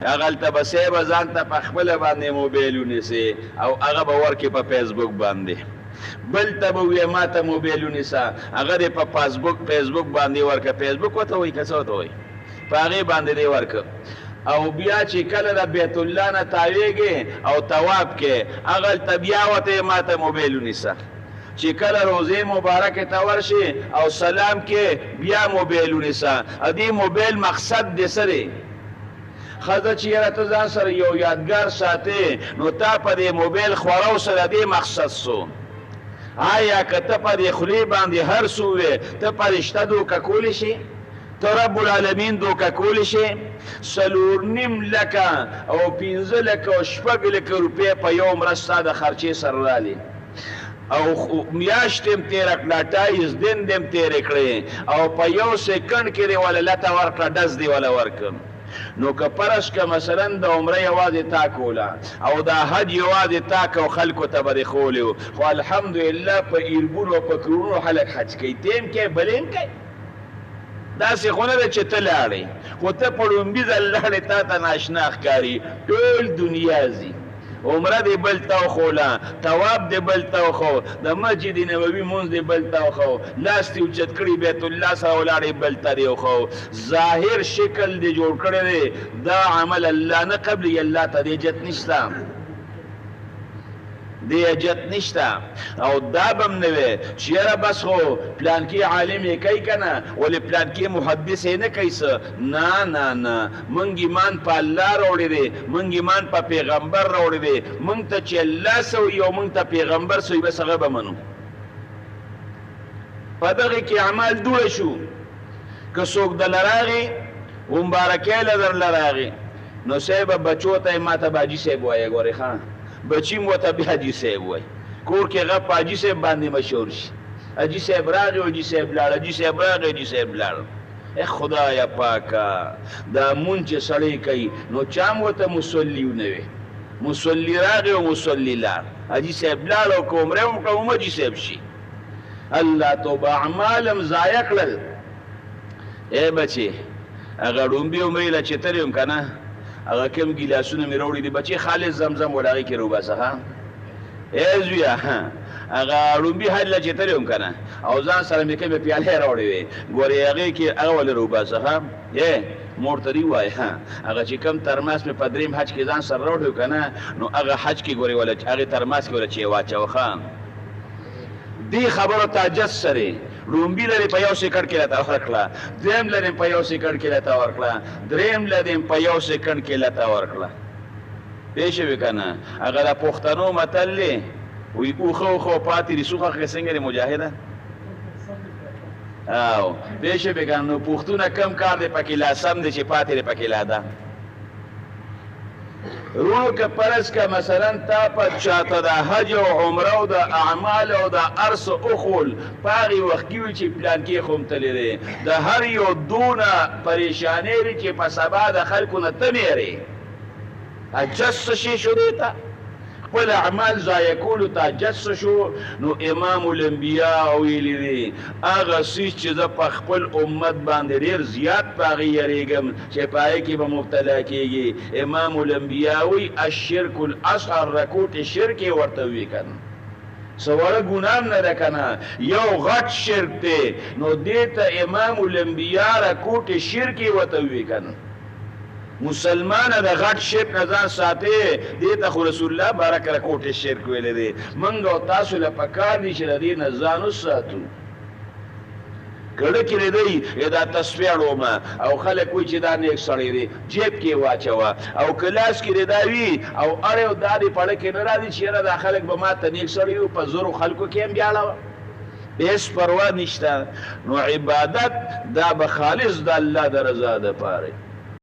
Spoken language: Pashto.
هغلته به سیبه ځان ته په خپله باندې موبایل ونیسي او هغه به ورکړي په فیسبوک باندې، بل ته به ووایي ما ته موبایل ونیسه هغه دې په فیسبوک باندې ورکړه. فیسبوک ورته وایي که څه ورته وایي، په هغې باندې دې ورکړه. او بیا چې کله د بیت الله نه تاویږي او طواف کې هغلته بیا ورته ما ته موبایل ونیسه. چې کله روزې مبارکې ته ورشي او سلام کې بیا موبایل ونیسه. دې موبایل مقصد دې څه دی؟ ښځه چې یاره ته ځان سره یو یادګار ساتې نو تا په دې موبایل خورو سره دې مقصد سو. آیا که ته په دې خولې باندې هر څه ووې ته فرشته دوکه کولی شي؟ ته رب العالمین دوکه کولی شي؟ 4.5 لکه او 15 لکه او 6 لکه روپۍ په یو مرض ستا د خرچې سره رالي او میاشت هم تېره کړه 28 دن دې هم تېرې کړې او په یو سیکنډ کې دې وله لته ورکړه ډز دې وله ورکړم. نو که پرش که مثلا د عمره یوازې تا کوله او د حج یوازې تا که خلکو ته به دې ښولې و، خو الحمدلله په ایربونو او په کورونو خلک حج کوي، ته هم کوې بلې هم کوي. داسې خو نه ده چې ته لاړې خو ته په لومبي ځل لاړې تا ته ناشنا ښکاري. ټول دنیا ځي، عمره دې بل ته وښوله، طواف دې بل ته وښو، د مسجد نبوي مونځ دې بل ته وښو، لاس دې اوچت کړي بیت الله سره ولاړې بل ته دې وښو. ظاهر شکل دې جوړ کړی دی، دا عمل الله نه قبلي، الله ته دې اجت نشته، دې اجت نشته. او دا به هم نه وی چې یاره بس خو پلانکي عالم یې کوي که نه ولې پلانکي محدث یې نه کوي څه. نه نه نه، موږ ایمان په الله راوړی دی، موږ ایمان په پیغمبر راوړی دی. موږ ته چې الله څه وایي او موږ ته پیغمبر څه وایي بس هغه به منو. په دغې کې اعمال دوړه شو. که څوک دله راغې مبارکۍ له درله راغې نو صاحبه بچو ته یې ما ته به حاجي صاحب وایه. ګورې ښه بچی مو ته بیا حاجي صاحب وایي، کور کې هغه په حاجي صاحب باندې مشهور شي. حاجي صاحب راغی حاجي صاحب لاړ، حاجي صاحب راغی حاجي صاحب لاړ. خدایه پاکه دا مونځ چې سړی کوي نو چا هم ورته مصلي ونه وي. مصلي راغی او مصلي لاړ، حاجي صاحب لاړ او که عمره هم کړه هم حاجي صاحب شي. الله توبه اعمال هم ضایع کړل. ای بچې هغه ړومبي عمرې له چې تلې یم که نه هغه کوم ګیلاسونه مې راوړي دي بچې خالص زمزم ول هغې کې روباسه ښه. ای زویه هغه ړومبي حج له چې تلې یم که نه او ځان سره مې کومې پیالې راوړې وې ګورې هغې کې هغه ولې روباسه ښه. ای مور ته دې ووایه هغه چې کوم ترماس مې په درېیم حج کې ځان سره راوړی که نه نو هغه حج کې ګورې وله هغې ترماس کې وله چې یې واچوه ښه. دې خبرو ته عجز سرې ړومبي لرې په یو سیکنډ کې راته ورکړه، دویم لرې په یو سیکنډ کې راته ورکړه، درېیم لرې په یو سیکنډ کې راته ورکړه. پوه شوې که نه؟ هغه د پښتنو متل دی وایي اوښه اوښه پاتې دي سوخه خې څنګه دی مجاهده. او پوه شوې که نه؟ نو پښتونه کم کار دی پکې لا سم دی چې پاتې دی پکې لا ده. رو که پرس که مثلا تا په چاته د حج او عمره او د اعمال او د ارس اخول پاغي وخت کې وي چې پلانکې خو هم تللی دی د هر یو دونه پریشانۍ لري چې په سبا د خلکو نه ته میرې عجز څه شی شو دی ته خپل اعمال ضایع کولو ته عجز شو. نو امام الانبیاء ویلي دي هغه څیز چې زه په خپل امت باندې ډېر زیات په هغې یېرېږم چې په هغې کې به مبتلا کېږي. امام الانبیاء وایي الشرک الاصغر رکوټ شرک یې ورته وي که نه څه وړه ګناه هم نه ده که نه یو غټ شرک دی نو دې ته امام الانبیاء رکوټ شرک یې ورته وي که نه. مسلمانه د غټ شرک نه ځان ساتې دې ته خو رسول الله بارک رکوټ شرک ویلی دی. موږ او تاسو له پکار دي چې د دې نه ځان وساتو. کړه کې دی دا تصویر ومه او خلک وایي چې دا نیک سړی دی جیب کې واچوه او کلاس کې دا وي او اړ او دا دې پړه کې نه راځي چې یاره دا خلک به ما ته نیک سړی وي په زرو خلکو کې هم بیاړوه هېڅ پروا نشته. نو عبادت دا به خالص د الله د رضا دپاره